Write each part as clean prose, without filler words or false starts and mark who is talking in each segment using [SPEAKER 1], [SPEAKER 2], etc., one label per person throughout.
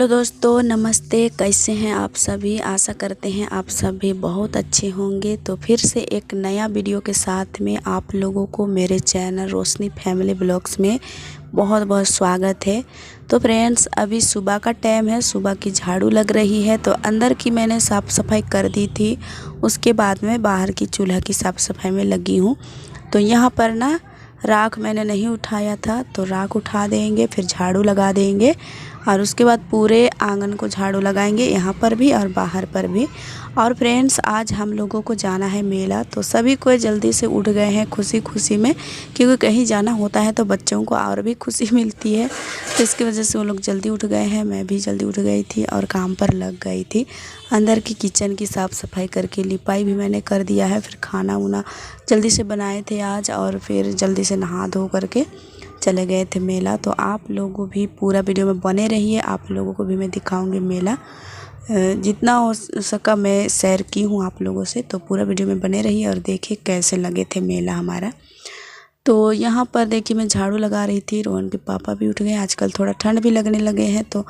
[SPEAKER 1] दोस्तों नमस्ते, कैसे हैं आप सभी। आशा करते हैं आप सभी बहुत अच्छे होंगे। तो फिर से एक नया वीडियो के साथ में आप लोगों को मेरे चैनल रोशनी फैमिली ब्लॉग्स में बहुत बहुत स्वागत है। तो फ्रेंड्स, अभी सुबह का टाइम है, सुबह की झाड़ू लग रही है। तो अंदर की मैंने साफ़ सफाई कर दी थी, उसके बाद में बाहर की चूल्हा की साफ़ सफाई में लगी हूँ। तो यहाँ पर ना राख मैंने नहीं उठाया था, तो राख उठा देंगे, फिर झाड़ू लगा देंगे और उसके बाद पूरे आंगन को झाड़ू लगाएंगे, यहाँ पर भी और बाहर पर भी। और फ्रेंड्स, आज हम लोगों को जाना है मेला। तो सभी कोई जल्दी से उठ गए हैं खुशी खुशी में, क्योंकि कहीं जाना होता है तो बच्चों को और भी खुशी मिलती है। तो इसकी वजह से वो लोग जल्दी उठ गए हैं, मैं भी जल्दी उठ गई थी और काम पर लग गई थी। अंदर की किचन की साफ़ सफाई करके लिपाई भी मैंने कर दिया है। फिर खाना वाना जल्दी से बनाए थे आज, और फिर जल्दी से नहा धो करके चले गए थे मेला। तो आप लोगों भी पूरा वीडियो में बने रहिए, आप लोगों को भी मैं दिखाऊंगी मेला। जितना हो सका मैं शेयर की हूँ आप लोगों से, तो पूरा वीडियो में बने रहिए और देखिए कैसे लगे थे मेला हमारा। तो यहाँ पर देखिए मैं झाड़ू लगा रही थी, रोहन के पापा भी उठ गए। आजकल थोड़ा ठंड भी लगने लगे हैं, तो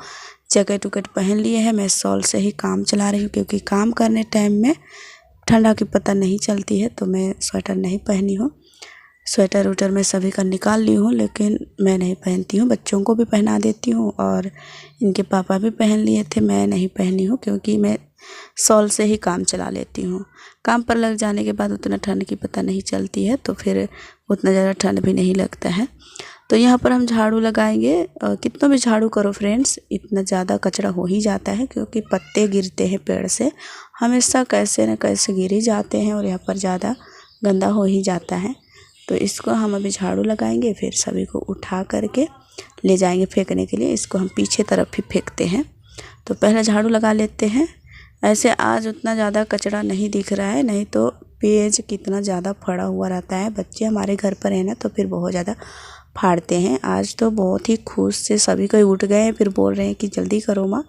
[SPEAKER 1] जैकेट उकेट पहन लिए हैं। मैं शॉल से ही काम चला रही हूँ, क्योंकि काम करने टाइम में ठंडा की पता नहीं चलती है। तो मैं स्वेटर नहीं पहनी हूँ, स्वेटर उटर मैं सभी का निकाल ली हूँ, लेकिन मैं नहीं पहनती हूँ। बच्चों को भी पहना देती हूँ और इनके पापा भी पहन लिए थे, मैं नहीं पहनी हूँ, क्योंकि मैं शॉल से ही काम चला लेती हूँ। काम पर लग जाने के बाद उतना ठंड की पता नहीं चलती है, तो फिर उतना ज़्यादा ठंड भी नहीं लगता है। तो यहाँ पर हम झाड़ू लगाएंगे। कितना भी झाड़ू करो फ्रेंड्स, इतना ज़्यादा कचरा हो ही जाता है, क्योंकि पत्ते गिरते हैं पेड़ से हमेशा, कैसे न कैसे गिर ही जाते हैं और यहाँ पर ज़्यादा गंदा हो ही जाता है। तो इसको हम अभी झाड़ू लगाएंगे, फिर सभी को उठा करके ले जाएंगे फेंकने के लिए। इसको हम पीछे तरफ ही फेंकते हैं। तो पहले झाड़ू लगा लेते हैं। ऐसे आज उतना ज़्यादा कचरा नहीं दिख रहा है, नहीं तो पेज कितना ज़्यादा फड़ा हुआ रहता है। बच्चे हमारे घर पर है ना, तो फिर बहुत ज़्यादा फाड़ते हैं। आज तो बहुत ही खुश से सभी कोई उठ गए हैं, फिर बोल रहे हैं कि जल्दी करो माँ,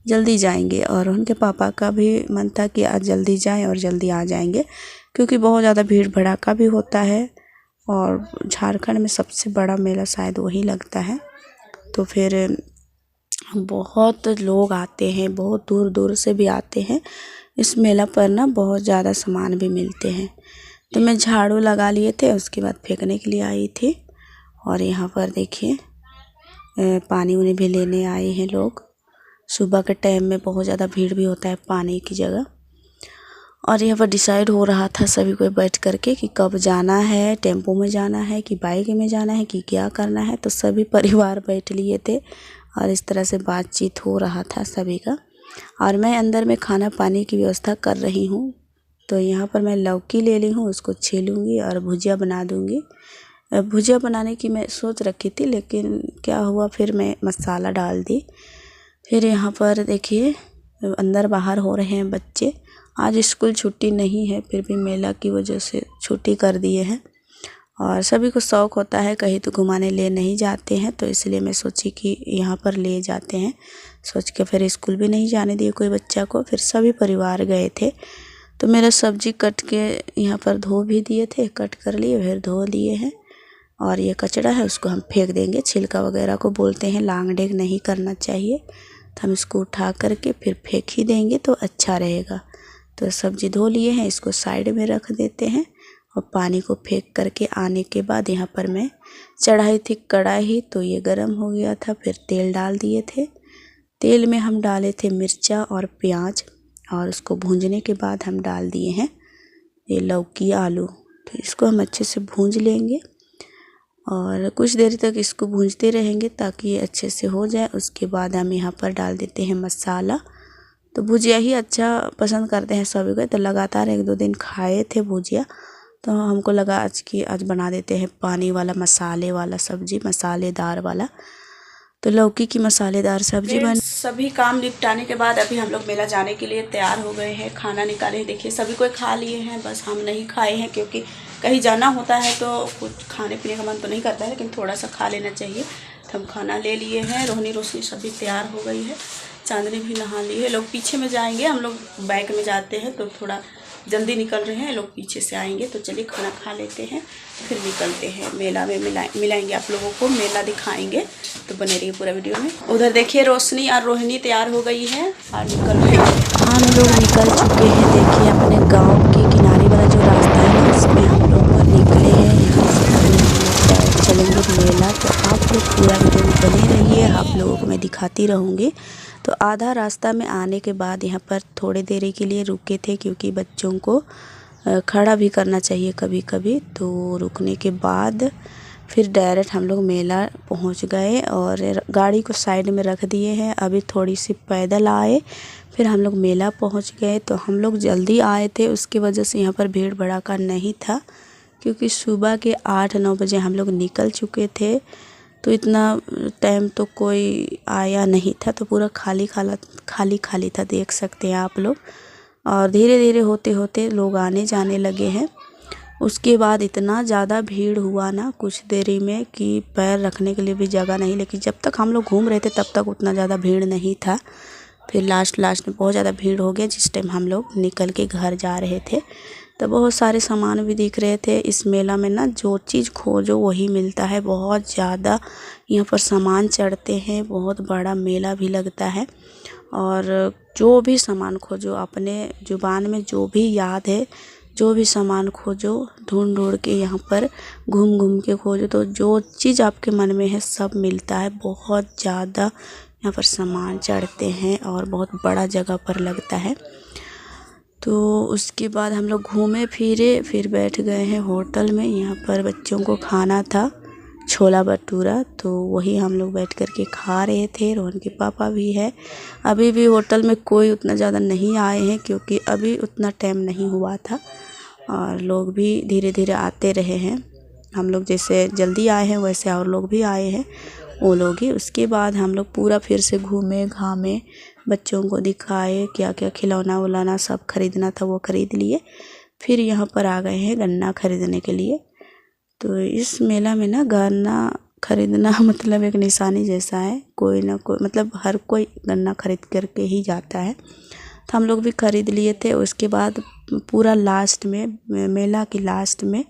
[SPEAKER 1] जल्दी जाएंगे। और उनके पापा का भी मन था कि आज जल्दी जाएं और जल्दी आ जाएंगे, क्योंकि बहुत ज़्यादा भीड़ भड़ाका भी होता है और झारखंड में सबसे बड़ा मेला शायद वही लगता है। तो फिर बहुत लोग आते हैं, बहुत दूर दूर से भी आते हैं। इस मेला पर ना बहुत ज़्यादा सामान भी मिलते हैं। तो मैं झाड़ू लगा लिए थे, उसके बाद फेंकने के लिए आई थी। और यहाँ पर देखिए पानी उन्हें भी लेने आए हैं लोग। सुबह के टाइम में बहुत ज़्यादा भीड़ भी होता है पानी की जगह। और यहाँ पर डिसाइड हो रहा था सभी को बैठ करके कि कब जाना है, टेम्पो में जाना है कि बाइक में जाना है कि क्या करना है। तो सभी परिवार बैठ लिए थे और इस तरह से बातचीत हो रहा था सभी का। और मैं अंदर में खाना पानी की व्यवस्था कर रही हूँ। तो यहाँ पर मैं लौकी ले ली हूँ, उसको छीलूँगी और भुजिया बना दूँगी। भुजिया बनाने की मैं सोच रखी थी, लेकिन क्या हुआ, फिर मैं मसाला डाल दी। फिर यहाँ पर देखिए अंदर बाहर हो रहे हैं बच्चे। आज स्कूल छुट्टी नहीं है, फिर भी मेला की वजह से छुट्टी कर दिए हैं। और सभी को शौक़ होता है कहीं तो घुमाने ले नहीं जाते हैं, तो इसलिए मैं सोची कि यहाँ पर ले जाते हैं। सोच के फिर स्कूल भी नहीं जाने दिए कोई बच्चा को। फिर सभी परिवार गए थे। तो मेरा सब्जी कट के यहाँ पर धो भी दिए थे, कट कर लिए, फिर धो दिए हैं। और ये कचरा है उसको हम फेंक देंगे, छिलका वगैरह को बोलते हैं, लांग डेग नहीं करना चाहिए। तो हम इसको उठा करके फिर फेंक ही देंगे तो अच्छा रहेगा। तो सब्जी धो लिए हैं, इसको साइड में रख देते हैं। और पानी को फेंक करके आने के बाद यहाँ पर मैं चढ़ाई थी कढ़ाई, तो ये गर्म हो गया था। फिर तेल डाल दिए थे, तेल में हम डाले थे मिर्चा और प्याज, और उसको भूंजने के बाद हम डाल दिए हैं ये लौकी आलू। तो इसको हम अच्छे से भूंज लेंगे और कुछ देर तक इसको भूंजते रहेंगे ताकि ये अच्छे से हो जाए। उसके बाद हम यहाँ पर डाल देते हैं मसाला। तो भुजिया ही अच्छा पसंद करते हैं सभी को, तो लगातार 1-2 दिन खाए थे भुजिया। तो हमको लगा आज बना देते हैं पानी वाला मसाले वाला सब्जी, मसालेदार वाला। तो लौकी की मसालेदार सब्जी बन। सभी काम निपटाने के बाद अभी हम लोग मेला जाने के लिए तैयार हो गए हैं। खाना निकाले, देखिए सभी कोई खा लिए हैं, बस हम नहीं खाए हैं, क्योंकि कहीं जाना होता है तो कुछ खाने पीने का मन तो नहीं करता है, लेकिन थोड़ा सा खा लेना चाहिए। तो हम खाना ले लिए हैं। रोहनी रोशनी सभी तैयार हो गई है, चांदनी भी नहा ली है। लोग पीछे में जाएंगे, हम लोग बाइक में जाते हैं तो थोड़ा जल्दी निकल रहे हैं, लोग पीछे से आएंगे। तो चलिए खाना खा लेते हैं, फिर निकलते हैं। मेला में मिलाएंगे आप लोगों को, मेला दिखाएंगे। तो बने रहिए पूरा वीडियो में। उधर देखिए रोशनी और रोहिणी तैयार हो गई है और निकल रही है। हम लोग निकल चुके हैं। देखिए अपने गांव के किनारे वाला जो रास्ता है उसमें हम लोग निकले हैं। यहाँ से अभी हम लोग चलेंगे मेला। तो आप लोग पूरा वीडियो में बने रहिए, आप लोगों को मैं दिखाती रहूँगी। तो आधा रास्ता में आने के बाद यहाँ पर थोड़ी देरी के लिए रुके थे, क्योंकि बच्चों को खड़ा भी करना चाहिए कभी कभी। तो रुकने के बाद फिर डायरेक्ट हम लोग मेला पहुंच गए और गाड़ी को साइड में रख दिए हैं। अभी थोड़ी सी पैदल आए, फिर हम लोग मेला पहुंच गए। तो हम लोग जल्दी आए थे, उसकी वजह से यहाँ पर भीड़ भड़ाका नहीं था, क्योंकि सुबह के 8-9 बजे हम लोग निकल चुके थे। तो इतना टाइम तो कोई आया नहीं था, तो पूरा खाली खाली था, देख सकते हैं आप लोग। और धीरे धीरे होते होते लोग आने जाने लगे हैं। उसके बाद इतना ज़्यादा भीड़ हुआ ना कुछ देरी में कि पैर रखने के लिए भी जगह नहीं। लेकिन जब तक हम लोग घूम रहे थे तब तक उतना ज़्यादा भीड़ नहीं था। फिर लास्ट में बहुत ज़्यादा भीड़ हो गया, जिस टाइम हम लोग निकल के घर जा रहे थे। तो बहुत सारे सामान भी दिख रहे थे। इस मेला में ना जो चीज़ खोजो वही मिलता है। बहुत ज़्यादा यहाँ पर सामान चढ़ते हैं, बहुत बड़ा मेला भी लगता है। और जो भी सामान खोजो, अपने ज़ुबान में जो भी याद है, जो भी सामान खोजो, ढूंढ के यहाँ पर घूम के खोजो, तो जो चीज़ आपके मन में है सब मिलता है। बहुत ज़्यादा यहाँ पर सामान चढ़ते हैं और बहुत बड़ा जगह पर लगता है। तो उसके बाद हम लोग घूमे फिरे, फिर बैठ गए हैं होटल में। यहाँ पर बच्चों को खाना था छोला भटूरा, तो वही हम लोग बैठ कर के खा रहे थे। रोहन के पापा भी है। अभी भी होटल में कोई उतना ज़्यादा नहीं आए हैं, क्योंकि अभी उतना टाइम नहीं हुआ था और लोग भी धीरे धीरे आते रहे हैं। हम लोग जैसे जल्दी आए हैं वैसे और लोग भी आए हैं, वो लोग ही। उसके बाद हम लोग पूरा फिर से घूमे घामे, बच्चों को दिखाए, क्या क्या खिलौना उलौना सब खरीदना था वो खरीद लिए। फिर यहाँ पर आ गए हैं गन्ना खरीदने के लिए। तो इस मेला में ना गन्ना खरीदना मतलब एक निशानी जैसा है। कोई ना कोई मतलब हर कोई गन्ना खरीद करके ही जाता है। तो हम लोग भी खरीद लिए थे। उसके बाद पूरा लास्ट में, मेला की लास्ट में,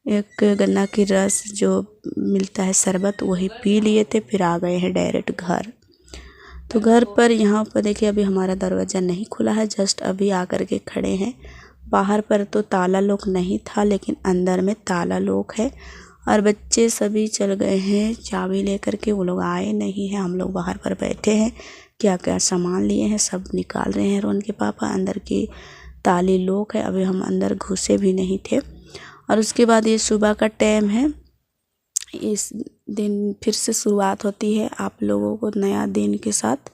[SPEAKER 1] एक गन्ना की रस जो मिलता है शरबत, वही पी लिए थे। फिर आ गए हैं डायरेक्ट घर। तो घर पर यहाँ पर देखिए अभी हमारा दरवाज़ा नहीं खुला है, जस्ट अभी आकर के खड़े हैं। बाहर पर तो ताला लॉक नहीं था, लेकिन अंदर में ताला लॉक है। और बच्चे सभी चल गए हैं चाबी लेकर के, वो लोग आए नहीं हैं। हम लोग बाहर पर बैठे हैं, क्या क्या सामान लिए हैं सब निकाल रहे हैं। रोहन के पापा अंदर की ताली लॉक है, अभी हम अंदर घुसे भी नहीं थे। और उसके बाद ये सुबह का टाइम है, इस दिन फिर से शुरुआत होती है आप लोगों को नया दिन के साथ।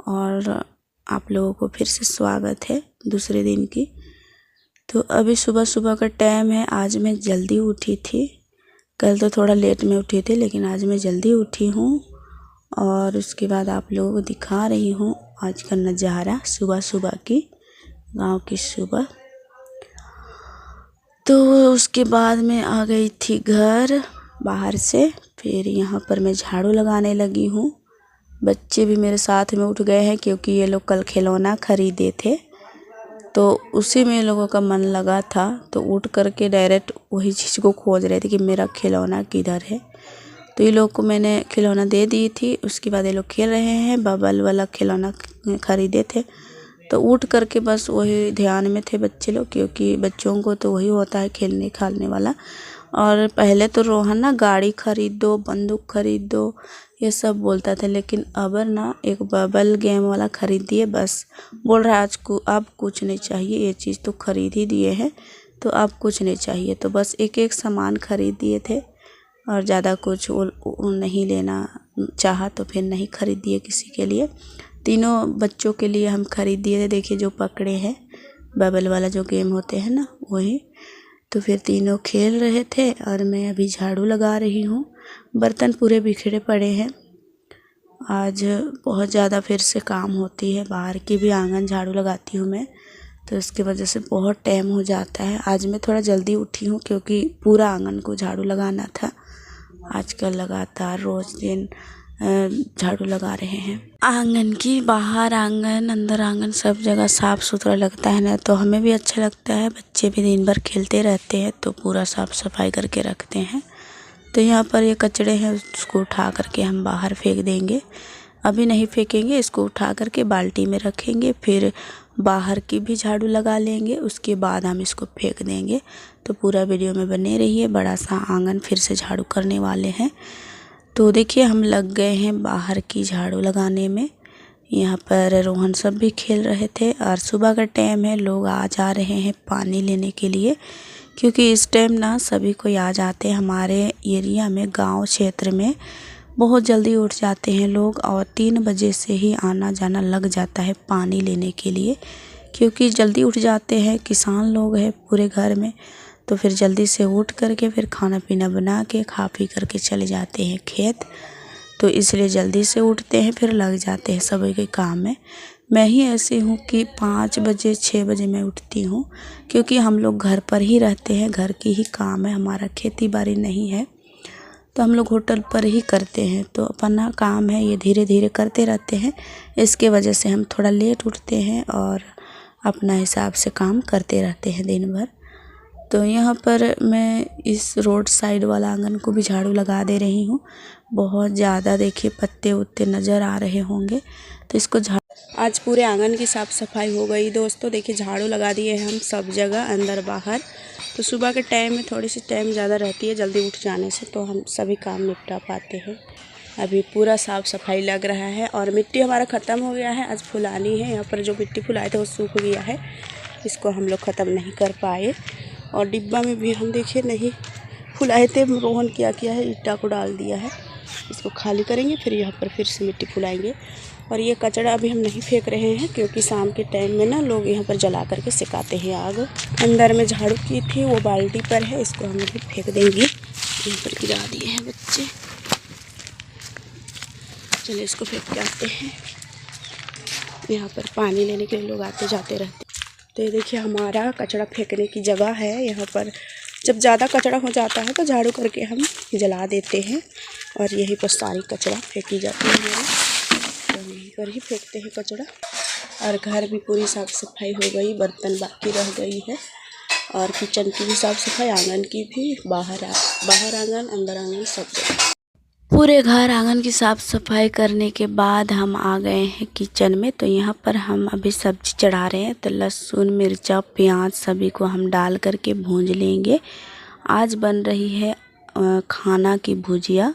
[SPEAKER 1] और आप लोगों को फिर से स्वागत है दूसरे दिन की। तो अभी सुबह का टाइम है। आज मैं जल्दी उठी थी, कल तो थोड़ा लेट में उठी थी, लेकिन आज मैं जल्दी उठी हूँ। और उसके बाद आप लोगों को दिखा रही हूँ आज का नज़ारा सुबह की, गांव की सुबह। तो उसके बाद मैं आ गई थी घर बाहर से। फिर यहाँ पर मैं झाड़ू लगाने लगी हूँ। बच्चे भी मेरे साथ में उठ गए हैं, क्योंकि ये लोग कल खिलौना खरीदे थे, तो उसी में लोगों का मन लगा था। तो उठ करके डायरेक्ट वही चीज़ को खोज रहे थे कि मेरा खिलौना किधर है। तो ये लोग को मैंने खिलौना दे दी थी। उसके बाद ये लोग खेल रहे हैं, बबल वाला खिलौना खरीदे थे। तो उठ करके बस वही ध्यान में थे बच्चे लोग, क्योंकि बच्चों को तो वही होता है खेलने खालने वाला। और पहले तो रोहन ना गाड़ी खरीद दो, बंदूक खरीद दो, ये सब बोलता था, लेकिन अब ना एक बबल गेम वाला खरीद दिए। बस बोल रहा है आज को अब कुछ नहीं चाहिए, ये चीज़ तो खरीद ही दिए हैं तो अब कुछ नहीं चाहिए। तो बस एक सामान खरीद दिए थे और ज़्यादा कुछ वो नहीं लेना चाहा, तो फिर नहीं खरीद दिए किसी के लिए। तीनों बच्चों के लिए हम खरीद दिए थे। देखिए जो पकड़े हैं बबल वाला जो गेम होते हैं ना, वही। तो फिर तीनों खेल रहे थे और मैं अभी झाड़ू लगा रही हूँ। बर्तन पूरे बिखरे पड़े हैं। आज बहुत ज़्यादा फिर से काम होती है, बाहर की भी आंगन झाड़ू लगाती हूँ मैं, तो इसकी वजह से बहुत टाइम हो जाता है। आज मैं थोड़ा जल्दी उठी हूँ, क्योंकि पूरा आंगन को झाड़ू लगाना था। आजकल लगातार रोज़ दिन झाड़ू लगा रहे हैं। आंगन की बाहर आंगन अंदर आंगन सब जगह साफ़ सुथरा लगता है ना, तो हमें भी अच्छा लगता है। बच्चे भी दिन भर खेलते रहते हैं तो पूरा साफ़ सफाई करके रखते हैं। तो यहाँ पर ये कचड़े हैं, उसको उठा करके हम बाहर फेंक देंगे। अभी नहीं फेंकेंगे, इसको उठा करके बाल्टी में रखेंगे, फिर बाहर की भी झाड़ू लगा लेंगे, उसके बाद हम इसको फेंक देंगे। तो पूरा वीडियो में बने रहिए। बड़ा सा आंगन फिर से झाड़ू करने वाले हैं। तो देखिए हम लग गए हैं बाहर की झाड़ू लगाने में। यहाँ पर रोहन सब भी खेल रहे थे और सुबह का टाइम है, लोग आ जा रहे हैं पानी लेने के लिए, क्योंकि इस टाइम ना सभी कोई आ जाते हैं। हमारे एरिया में गांव क्षेत्र में बहुत जल्दी उठ जाते हैं लोग और 3 बजे से ही आना जाना लग जाता है पानी लेने के लिए, क्योंकि जल्दी उठ जाते हैं, किसान लोग हैं पूरे घर में। तो फिर जल्दी से उठ करके फिर खाना पीना बना के खा पी करके चले जाते हैं खेत। तो इसलिए जल्दी से उठते हैं, फिर लग जाते हैं सभी के काम में। मैं ही ऐसी हूँ कि 5 बजे 6 बजे मैं उठती हूँ, क्योंकि हम लोग घर पर ही रहते हैं, घर की ही काम है हमारा, खेती बाड़ी नहीं है। तो हम लोग होटल पर ही करते हैं, तो अपना काम है ये धीरे धीरे करते रहते हैं। इसके वजह से हम थोड़ा लेट उठते हैं और अपना हिसाब से काम करते रहते हैं दिन भर। तो यहाँ पर मैं इस रोड साइड वाला आंगन को भी झाड़ू लगा दे रही हूँ। बहुत ज़्यादा देखिए पत्ते उत्ते नज़र आ रहे होंगे, तो इसको आज पूरे आंगन की साफ़ सफाई हो गई दोस्तों। देखिए झाड़ू लगा दिए हम सब जगह अंदर बाहर। तो सुबह के टाइम में थोड़ी सी टाइम ज़्यादा रहती है जल्दी उठ जाने से, तो हम सभी काम निपटा पाते हैं। अभी पूरा साफ़ सफाई लग रहा है और मिट्टी हमारा ख़त्म हो गया है, आज फुलानी है। यहाँ पर जो मिट्टी फुलाए थे वो सूख गया है, इसको हम लोग ख़त्म नहीं कर पाए। और डिब्बा में भी हम देखिए नहीं फुलाए थे, रोहन क्या किया है ईटा को डाल दिया है। इसको खाली करेंगे, फिर यहाँ पर फिर से मिट्टी फुलाएंगे। और ये कचरा अभी हम नहीं फेंक रहे हैं, क्योंकि शाम के टाइम में ना लोग यहाँ पर जला करके सिकाते हैं आग। अंदर में झाड़ू की थी वो बाल्टी पर है, इसको हम अभी फेंक देंगे। यहाँ पर गिरा दिए हैं बच्चे, चलिए इसको फेंक के आते हैं। यहाँ पर पानी लेने के लिए लोग आते जाते रहते। तो ये देखिए हमारा कचरा फेंकने की जगह है। यहाँ पर जब ज़्यादा कचरा हो जाता है तो झाड़ू करके हम जला देते हैं और यहीं पर सारी कचरा फेंकी जाती है हमारी, तो यहीं पर ही फेंकते हैं कचरा। और घर भी पूरी साफ़ सफाई हो गई, बर्तन बाकी रह गई है और किचन की भी साफ़ सफाई, आंगन की भी, बाहर आंगन अंदर आंगन सब जगह पूरे घर आंगन की साफ़ सफाई करने के बाद हम आ गए हैं किचन में। तो यहाँ पर हम अभी सब्ज़ी चढ़ा रहे हैं। तो लहसुन मिर्चा प्याज सभी को हम डाल करके भूंज लेंगे। आज बन रही है खाना की भुजिया,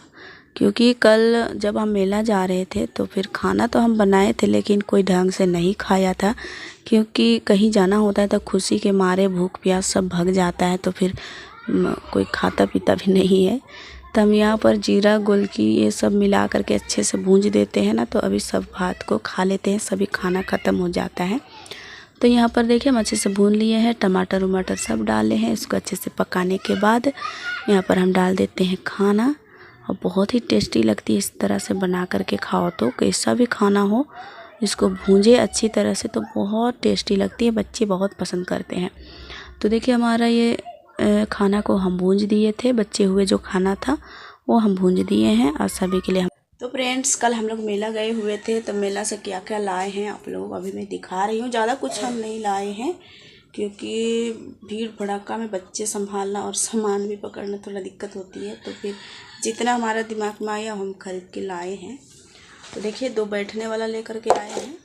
[SPEAKER 1] क्योंकि कल जब हम मेला जा रहे थे तो फिर खाना तो हम बनाए थे लेकिन कोई ढंग से नहीं खाया था, क्योंकि कहीं जाना होता है तो खुशी के मारे भूख प्यास सब भग जाता है, तो फिर कोई खाता पीता भी नहीं है। तो हम यहाँ पर जीरा गोलकी ये सब मिला करके अच्छे से भूंज देते हैं ना, तो अभी सब भात को खा लेते हैं, सभी खाना ख़त्म हो जाता है। तो यहाँ पर देखिए हम अच्छे से भून लिए हैं, टमाटर वमाटर सब डाले हैं। इसको अच्छे से पकाने के बाद यहाँ पर हम डाल देते हैं खाना, और बहुत ही टेस्टी लगती है। इस तरह से बना करके खाओ तो कैसा भी खाना हो, इसको भूंजे अच्छी तरह से तो बहुत टेस्टी लगती है, बच्चे बहुत पसंद करते हैं। तो देखिए हमारा ये खाना को हम भूंज दिए थे, बचे हुए जो खाना था वो हम भूंज दिए हैं और सभी के लिए हम। तो फ्रेंड्स कल हम लोग मेला गए हुए थे, तो मेला से क्या क्या लाए हैं आप लोगों को अभी मैं दिखा रही हूँ। ज़्यादा कुछ हम नहीं लाए हैं, क्योंकि भीड़ भड़ाका में बच्चे संभालना और सामान भी पकड़ना थोड़ा दिक्कत होती है। तो फिर जितना हमारा दिमाग में आया हम खरीद के लाए हैं। तो देखिए 2 बैठने वाला लेकर के आए हैं,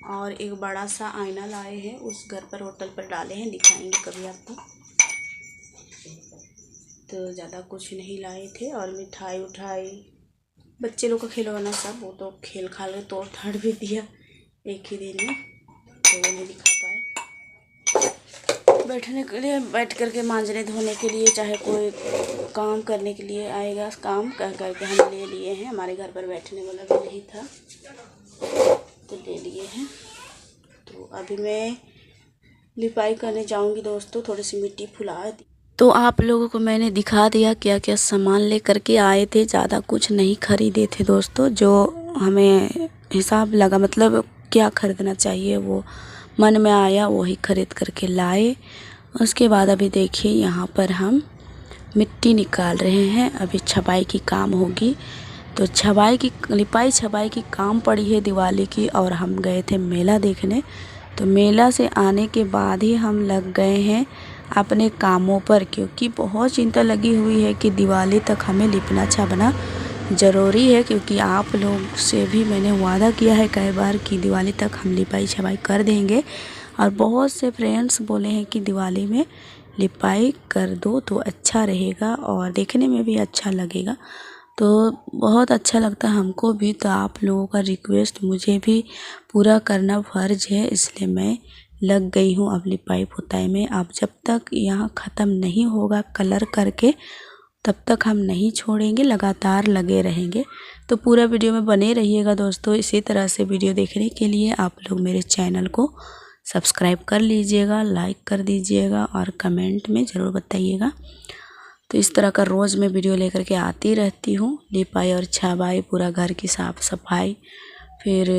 [SPEAKER 1] और एक बड़ा सा आईना लाए हैं, उस घर पर होटल पर डाले हैं, दिखाएंगे कभी आपको। तो ज़्यादा कुछ नहीं लाए थे। और मिठाई उठाई बच्चे लोग का खिलौना सब, वो तो खेल खाल के तोड़ थाड़ भी दिया एक ही दिन में, तो वो नहीं दिखा पाए। बैठने के लिए बैठ करके मांजने धोने के लिए, चाहे कोई काम करने के लिए आएगा काम कह करके हम ले लिए हैं। हमारे घर पर बैठने वाला भी नहीं था तो ले लिए हैं। तो अभी मैं लिपाई करने जाऊंगी दोस्तों, थोड़ी सी मिट्टी फुला दी। तो आप लोगों को मैंने दिखा दिया क्या क्या सामान ले करके आए थे। ज़्यादा कुछ नहीं खरीदे थे दोस्तों, जो हमें हिसाब लगा, मतलब क्या खरीदना चाहिए वो मन में आया वही खरीद करके लाए। उसके बाद अभी देखिए यहाँ पर हम मिट्टी निकाल रहे हैं। अभी छपाई की काम होगी, तो लिपाई छपाई की काम पड़ी है दिवाली की। और हम गए थे मेला देखने, तो मेला से आने के बाद ही हम लग गए हैं अपने कामों पर, क्योंकि बहुत चिंता लगी हुई है कि दिवाली तक हमें लिपना छापना ज़रूरी है। क्योंकि आप लोग से भी मैंने वादा किया है कई बार कि दिवाली तक हम लिपाई छपाई कर देंगे। और बहुत से फ्रेंड्स बोले हैं कि दिवाली में लिपाई कर दो तो अच्छा रहेगा और देखने में भी अच्छा लगेगा। तो बहुत अच्छा लगता है हमको भी। तो आप लोगों का रिक्वेस्ट मुझे भी पूरा करना फ़र्ज़ है, इसलिए मैं लग गई हूँ अब लिपाई पुताई में। अब जब तक यहाँ ख़त्म नहीं होगा कलर करके तब तक हम नहीं छोड़ेंगे, लगातार लगे रहेंगे। तो पूरा वीडियो में बने रहिएगा दोस्तों। इसी तरह से वीडियो देखने के लिए आप लोग मेरे चैनल को सब्सक्राइब कर लीजिएगा, लाइक कर दीजिएगा और कमेंट में ज़रूर बताइएगा। तो इस तरह का रोज़ मैं वीडियो लेकर के आती रहती हूँ। लिपाई और छपाई, पूरा घर की साफ़ सफाई, फिर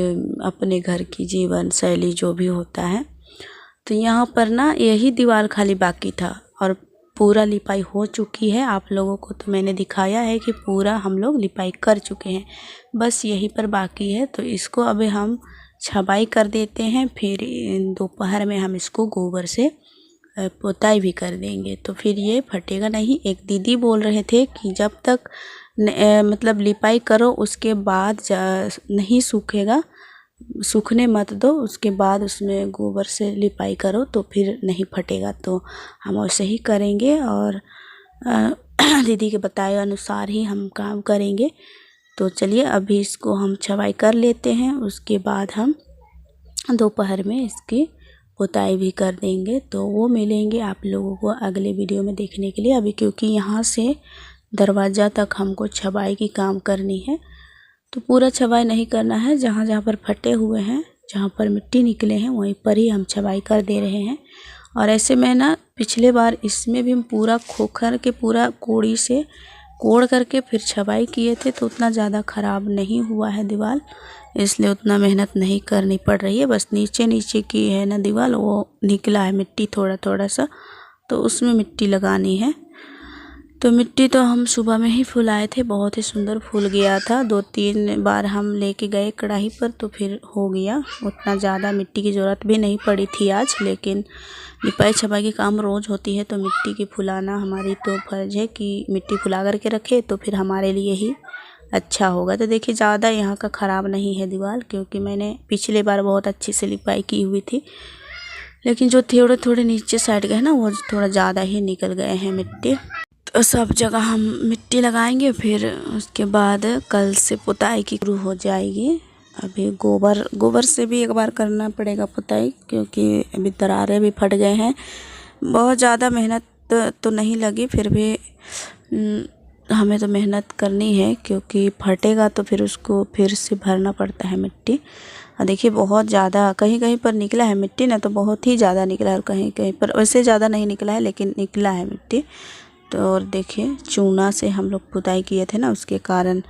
[SPEAKER 1] अपने घर की जीवन शैली जो भी होता है। तो यहाँ पर ना यही दीवार खाली बाकी था और पूरा लिपाई हो चुकी है। आप लोगों को तो मैंने दिखाया है कि पूरा हम लोग लिपाई कर चुके हैं, बस यहीं पर बाकी है। तो इसको अभी हम छपाई कर देते हैं, फिर दोपहर में हम इसको गोबर से पुताई भी कर देंगे, तो फिर ये फटेगा नहीं। एक दीदी बोल रहे थे कि जब तक मतलब लिपाई करो उसके बाद नहीं सूखेगा, सूखने मत दो, उसके बाद उसमें गोबर से लिपाई करो तो फिर नहीं फटेगा। तो हम वैसे ही करेंगे और दीदी के बताए अनुसार ही हम काम करेंगे। तो चलिए अभी इसको हम छपाई कर लेते हैं, उसके बाद हम दोपहर में इसकी पुताई भी कर देंगे। तो वो मिलेंगे आप लोगों को अगले वीडियो में देखने के लिए। अभी क्योंकि यहाँ से दरवाज़ा तक हमको छपाई की काम करनी है, तो पूरा छपाई नहीं करना है। जहाँ जहाँ पर फटे हुए हैं, जहाँ पर मिट्टी निकले हैं, वहीं पर ही हम छपाई कर दे रहे हैं। और ऐसे में ना पिछले बार इसमें भी हम पूरा खोखर के पूरा कोड़ी से कोड़ करके फिर छपाई किए थे, तो उतना ज़्यादा ख़राब नहीं हुआ है दीवार, इसलिए उतना मेहनत नहीं करनी पड़ रही है। बस नीचे नीचे की है ना दीवार, वो निकला है मिट्टी थोड़ा थोड़ा सा, तो उसमें मिट्टी लगानी है। तो मिट्टी तो हम सुबह में ही फुलाए थे, बहुत ही सुंदर फूल गया था। 2-3 बार हम लेके गए कढ़ाई पर तो फिर हो गया, उतना ज़्यादा मिट्टी की ज़रूरत भी नहीं पड़ी थी आज। लेकिन लिपाई छपाई की काम रोज़ होती है, तो मिट्टी की फुलाना हमारी तो फ़र्ज़ है कि मिट्टी फुला करके रखे तो फिर हमारे लिए ही अच्छा होगा। तो देखिए ज़्यादा यहाँ का ख़राब नहीं है दीवार, क्योंकि मैंने पिछले बार बहुत अच्छी से लिपाई की हुई थी। लेकिन जो थोड़े थोड़े नीचे साइड गए ना, वो थोड़ा ज़्यादा ही निकल गए हैं मिट्टी। तो सब जगह हम मिट्टी लगाएंगे, फिर उसके बाद कल से पुताई की शुरू हो जाएगी। अभी गोबर से भी एक बार करना पड़ेगा पुताई, क्योंकि अभी दरारें भी फट गए हैं। बहुत ज़्यादा मेहनत तो नहीं लगी, फिर भी हमें तो मेहनत करनी है, क्योंकि फटेगा तो फिर उसको फिर से भरना पड़ता है मिट्टी। और देखिए बहुत ज़्यादा कहीं कहीं पर निकला है मिट्टी ना, तो बहुत ही ज़्यादा निकला है, और कहीं कहीं पर वैसे ज़्यादा नहीं निकला है लेकिन निकला है मिट्टी। तो और देखिए चूना से हम लोग पुताई किए थे ना, उसके कारण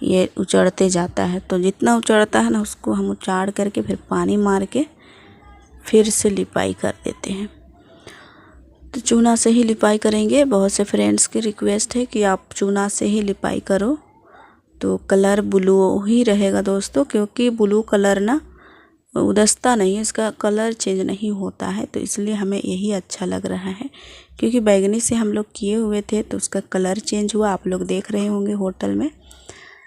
[SPEAKER 1] ये उचड़ते जाता है। तो जितना उचड़ता है ना, उसको हम उचाड़ करके फिर पानी मार के फिर से लिपाई कर देते हैं। तो चूना से ही लिपाई करेंगे। बहुत से फ्रेंड्स की रिक्वेस्ट है कि आप चूना से ही लिपाई करो, तो कलर ब्लू ही रहेगा दोस्तों, क्योंकि ब्लू कलर ना उदस्ता नहीं है, इसका कलर चेंज नहीं होता है। तो इसलिए हमें यही अच्छा लग रहा है, क्योंकि बैगनी से हम लोग किए हुए थे तो उसका कलर चेंज हुआ, आप लोग देख रहे होंगे होटल में,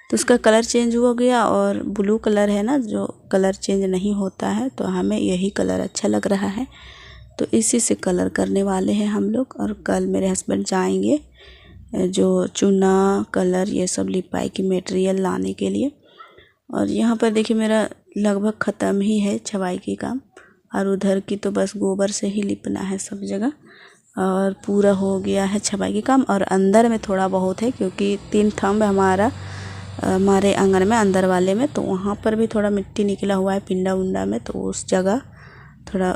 [SPEAKER 1] तो उसका कलर चेंज हो गया। और ब्लू कलर है ना, जो कलर चेंज नहीं होता है, तो हमें यही कलर अच्छा लग रहा है। तो इसी से कलर करने वाले हैं हम लोग। और कल मेरे हस्बैंड जाएंगे जो चूना कलर ये सब लिपाई की मटेरियल लाने के लिए। और यहाँ पर देखिए मेरा लगभग ख़त्म ही है छपाई की काम, और उधर की तो बस गोबर से ही लिपना है सब जगह, और पूरा हो गया है छपाई की काम। और अंदर में थोड़ा बहुत है, क्योंकि 3 थंब हमारे आंगन में अंदर वाले में, तो वहाँ पर भी थोड़ा मिट्टी निकला हुआ है पिंडा उंडा में, तो उस जगह थोड़ा